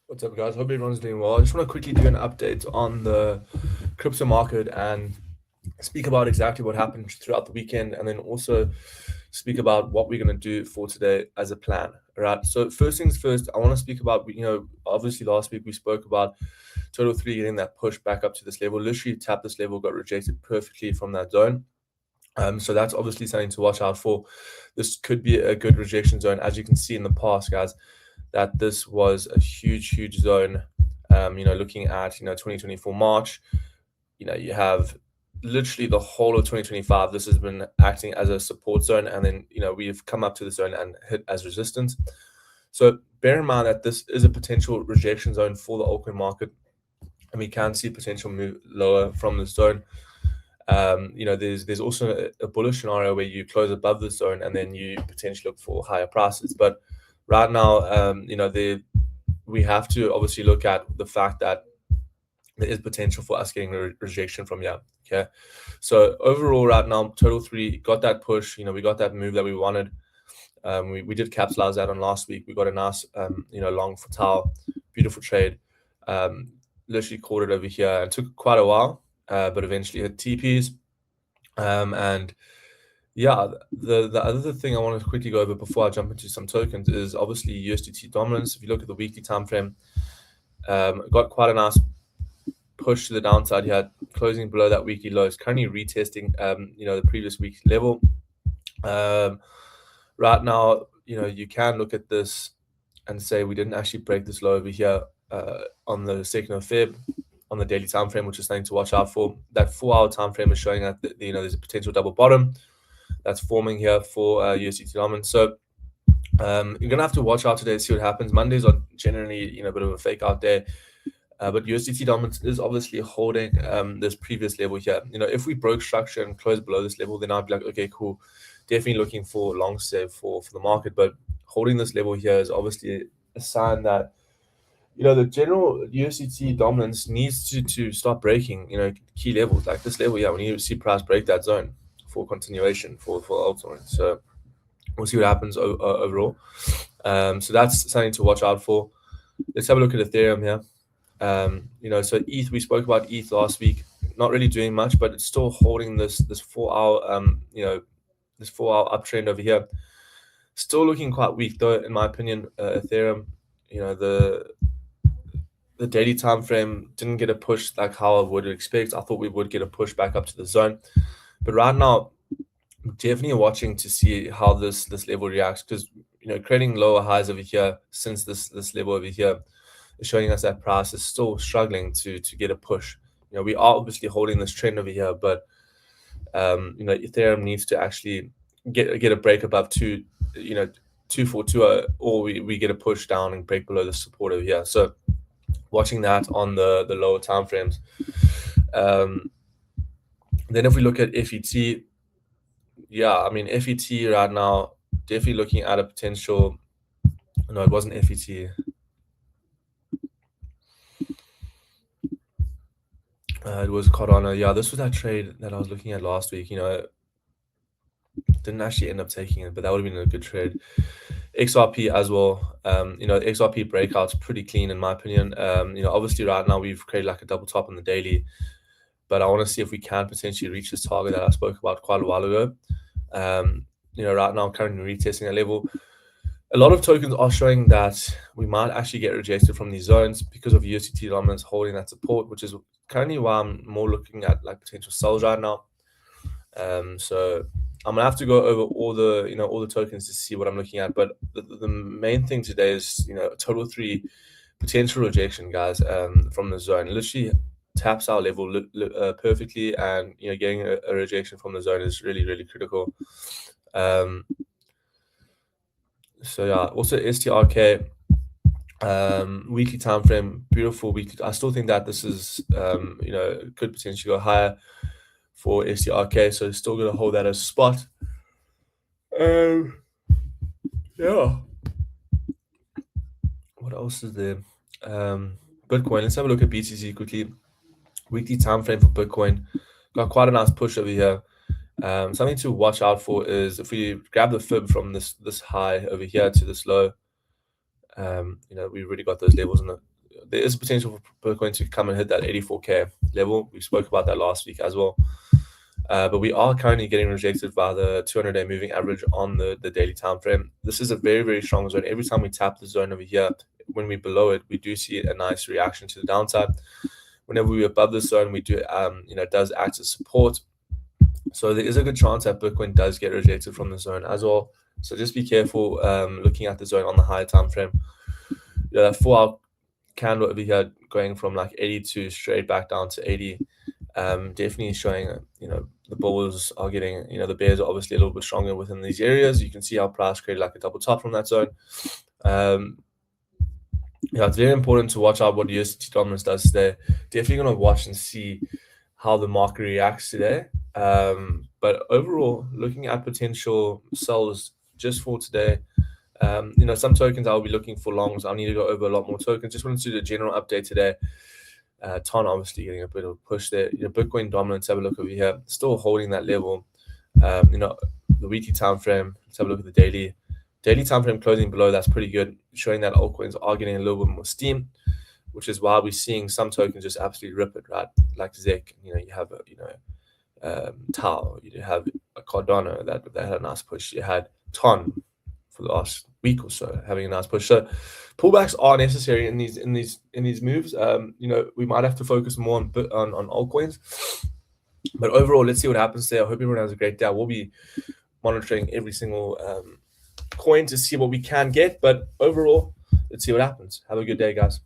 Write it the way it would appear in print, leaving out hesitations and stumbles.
What's up, guys? Hope everyone's doing well. I just want to quickly do an update on the crypto market and speak about exactly what happened throughout the weekend, and then also speak about what we're going to do for today as a plan. All right. So first things first, I want to speak about obviously last week we spoke about total three getting that push back up to this level. Literally tapped this level, got rejected perfectly from that zone. So that's obviously something to watch out for. This could be a good rejection zone, as you can see in the past, guys, that this was a huge zone. Looking at 2024 March, you have literally the whole of 2025. This has been acting as a support zone, and then we've come up to the zone and hit as resistance. So bear in mind that this is a potential rejection zone for the altcoin market, and we can see potential move lower from the zone. There's also a bullish scenario where you close above the zone and then you potentially look for higher prices. But right now, we have to obviously look at the fact that there is potential for us getting a rejection from here. Okay, so overall, right now, total three got that push. We got that move that we wanted. We did capitalize that on last week. We got a nice, long for tau, beautiful trade. Literally caught it over here and took quite a while, but eventually hit TPs. And yeah, the other thing I want to quickly go over before I jump into some tokens is obviously USDT dominance. If you look at the weekly time frame, got quite a nice push to the downside here, closing below that weekly low. It's currently retesting, the previous week's level. Right now, you can look at this and say we didn't actually break this low over here on the 2nd of Feb on the daily time frame, which is something to watch out for. That 4-hour time frame is showing that there's a potential double bottom that's forming here for USDT dominance. So you're gonna have to watch out today to see what happens. Mondays are generally a bit of a fake out day. But USDT dominance is obviously holding this previous level here. If we broke structure and close below this level, then I'd be like, okay, cool. Definitely looking for long save for the market. But holding this level here is obviously a sign that the general USDT dominance needs to start breaking key levels like this level. Yeah, we need to see price break that zone for continuation for altcoins. So we'll see what happens overall. So that's something to watch out for. Let's have a look at Ethereum here. So ETH, we spoke about ETH last week, not really doing much, but it's still holding this 4-hour this 4-hour uptrend over here. Still looking quite weak though, in my opinion. Ethereum, the daily time frame didn't get a push like how I would expect. I thought we would get a push back up to the zone, but right now, definitely watching to see how this level reacts, because creating lower highs over here since this level over here is showing us that price is still struggling to get a push. We are obviously holding this trend over here, but Ethereum needs to actually get a break above 2420, or we get a push down and break below the support over here. So watching that on the lower time frames. Then if we look at FET, FET right now definitely looking at a potential. No, it wasn't FET. It was Cardano. Yeah, this was that trade that I was looking at last week. Didn't actually end up taking it, but that would have been a good trade. XRP as well. XRP breakout's pretty clean in my opinion. Obviously right now we've created like a double top on the daily, but I want to see if we can potentially reach this target that I spoke about quite a while ago. Right now I'm currently retesting that level. A lot of tokens are showing that we might actually get rejected from these zones because of USDT dominance holding that support, which is currently why I'm more looking at like potential sells right now. So I'm gonna have to go over all the tokens to see what I'm looking at. But the main thing today is total three potential rejection, guys, from the zone. Literally taps our level perfectly, and getting a rejection from the zone is really critical. So yeah, also STRK weekly time frame, beautiful weekly. I still think that this is could potentially go higher for STRK, so still gonna hold that as a spot. Yeah. What else is there? Bitcoin. Let's have a look at BTC quickly. Weekly time frame for Bitcoin got quite a nice push over here. Something to watch out for is if we grab the fib from this high over here to this low. We really got those levels there is potential for Bitcoin to come and hit that 84K level. We spoke about that last week as well. But we are currently getting rejected by the 200-day moving average on the daily time frame. This is a very, very strong zone. Every time we tap the zone over here, when we're below it, we do see a nice reaction to the downside. Whenever we're above the zone, we do, it does act as support. So there is a good chance that Bitcoin does get rejected from the zone as well. So just be careful looking at the zone on the higher time frame. That 4-hour candle over here going from like 82 straight back down to 80. Definitely showing, the bulls are getting, the bears are obviously a little bit stronger within these areas. You can see how price created like a double top from that zone. It's very important to watch out what USDT dominance does today. Definitely going to watch and see how the market reacts today. But overall, looking at potential sells just for today. Some tokens I'll be looking for longs. I'll need to go over a lot more tokens. Just wanted to do a general update today. TON obviously getting a bit of a push there. Bitcoin dominance, have a look over here, still holding that level. The weekly time frame, let's have a look at the daily time frame closing below. That's pretty good, showing that altcoins are getting a little bit more steam, which is why we're seeing some tokens just absolutely rip it, right? Like ZEC, you have Tau, you have a Cardano that had a nice push. You had TON for the last week or so having a nice push. So pullbacks are necessary in these moves. We might have to focus more on altcoins, but overall, let's see what happens there. I hope everyone has a great day. We'll be monitoring every single coin to see what we can get, but overall, let's see what happens. Have a good day, guys.